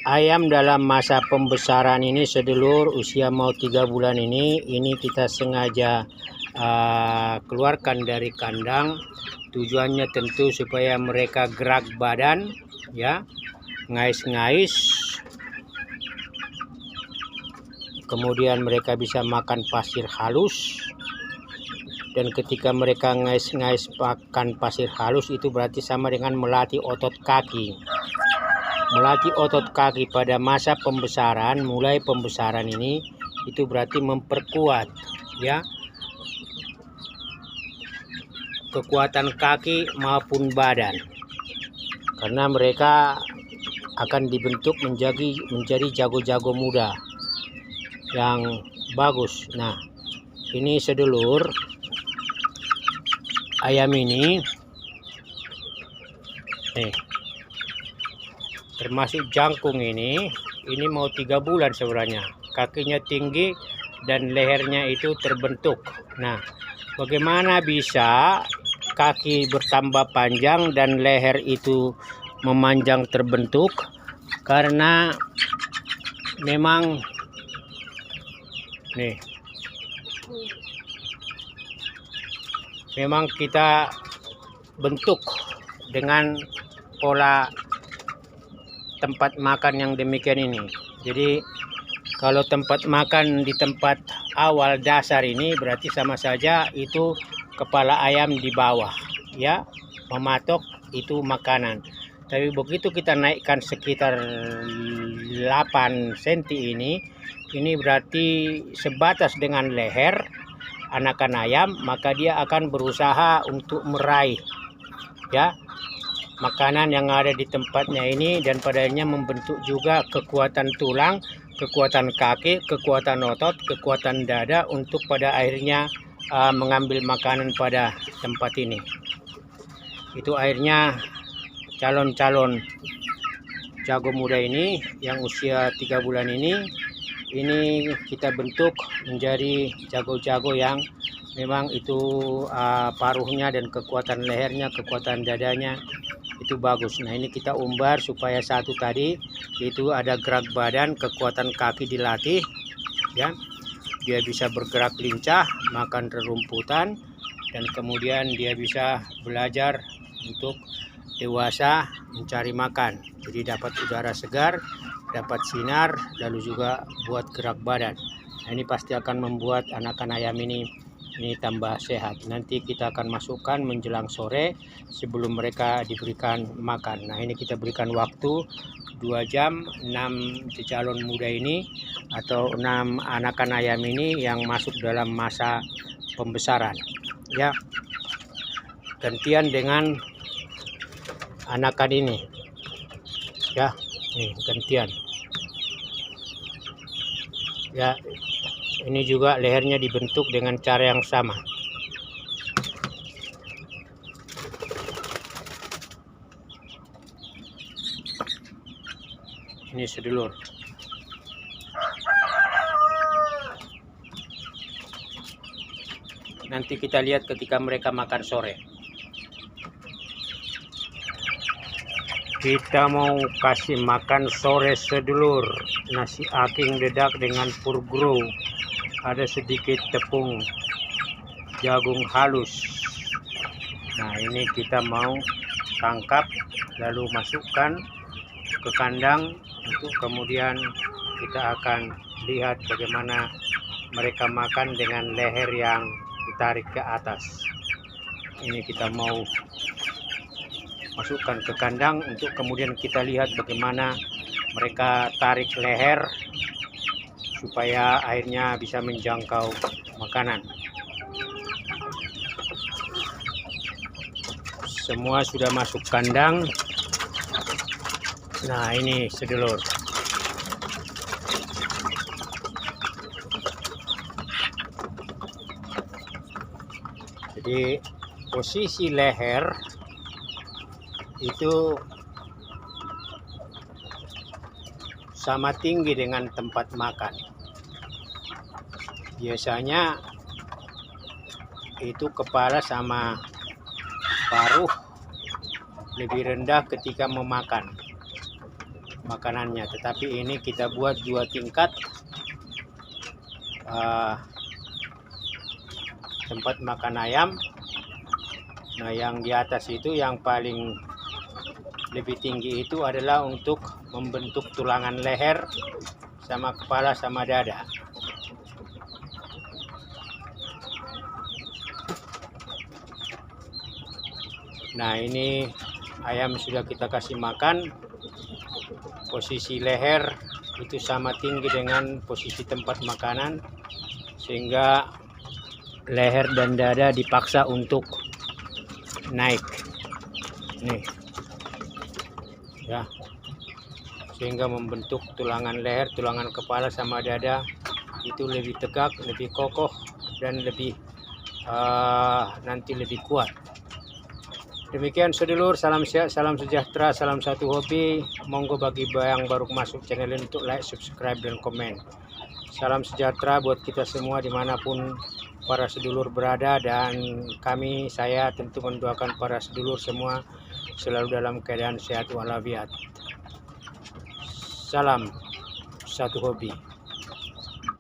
ayam dalam masa pembesaran ini sedulur, usia mau 3 bulan ini kita sengaja keluarkan dari kandang. Tujuannya tentu supaya mereka gerak badan, ya, ngais-ngais, kemudian mereka bisa makan pasir halus. Dan ketika mereka ngais-ngais makan pasir halus, itu berarti sama dengan melatih otot kaki. Melatih otot kaki pada masa pembesaran, mulai pembesaran ini, itu berarti memperkuat, ya, kekuatan kaki maupun badan. Karena mereka akan dibentuk menjadi jago-jago muda yang bagus. Nah, ini sedulur, ayam ini termasuk jangkung ini mau 3 bulan sebenarnya. Kakinya tinggi dan lehernya itu terbentuk. Nah, bagaimana bisa kaki bertambah panjang dan leher itu memanjang terbentuk? Karena memang memang kita bentuk dengan pola tempat makan yang demikian ini. Jadi kalau tempat makan di tempat awal dasar ini berarti sama saja itu kepala ayam di bawah, ya, mematok itu makanan. Tapi begitu kita naikkan sekitar 8 cm ini berarti sebatas dengan leher anakan ayam, maka dia akan berusaha untuk meraih, ya, makanan yang ada di tempatnya ini, dan padanya membentuk juga kekuatan tulang, kekuatan kaki, kekuatan otot, kekuatan dada untuk pada akhirnya mengambil makanan pada tempat ini. Itu akhirnya calon-calon jago muda ini yang usia 3 bulan ini kita bentuk menjadi jago-jago yang memang itu paruhnya dan kekuatan lehernya, kekuatan dadanya itu bagus. Nah, ini kita umbar supaya satu tadi itu ada gerak badan, kekuatan kaki dilatih, ya, dia bisa bergerak lincah, makan rerumputan, dan kemudian dia bisa belajar untuk dewasa mencari makan. Jadi dapat udara segar, dapat sinar, lalu juga buat gerak badan. Nah, ini pasti akan membuat anakan ayam ini tambah sehat. Nanti kita akan masukkan menjelang sore sebelum mereka diberikan makan. Nah, ini kita berikan waktu 2 jam 6 calon muda ini atau 6 anakan ayam ini yang masuk dalam masa pembesaran, ya, gantian dengan anakan ini, ya, gantian, ya. Ini juga lehernya dibentuk dengan cara yang sama. Ini sedulur. Nanti kita lihat ketika mereka makan sore. Kita mau kasih makan sore sedulur, nasi aking dedak dengan purgro. Ada sedikit tepung jagung halus. Nah, ini kita mau tangkap lalu masukkan ke kandang untuk kemudian kita akan lihat bagaimana mereka makan dengan leher yang ditarik ke atas. Ini kita mau masukkan ke kandang untuk kemudian kita lihat bagaimana mereka tarik leher supaya airnya bisa menjangkau makanan. Semua sudah masuk kandang. Nah, ini sedulur. Jadi posisi leher itu sama tinggi dengan tempat makan. Biasanya itu kepala sama paruh lebih rendah ketika memakan. makanannya. Tetapi ini kita buat 2 tingkat tempat makan ayam. Nah, yang di atas itu yang paling lebih tinggi itu adalah untuk membentuk tulangan leher sama kepala sama dada. Nah, ini ayam sudah kita kasih makan. Posisi leher itu sama tinggi dengan posisi tempat makanan, sehingga leher dan dada dipaksa untuk naik nih ya, sehingga membentuk tulangan leher, tulangan kepala sama dada itu lebih tegak, lebih kokoh, dan lebih nanti lebih kuat. Demikian sedulur, salam sehat, salam sejahtera, salam satu hobi. Monggo bagi yang baru masuk channel ini untuk like, subscribe, dan komen. Salam sejahtera buat kita semua dimanapun para sedulur berada, dan saya tentu mendoakan para sedulur semua selalu dalam keadaan sehat walafiat. Salam satu hobi.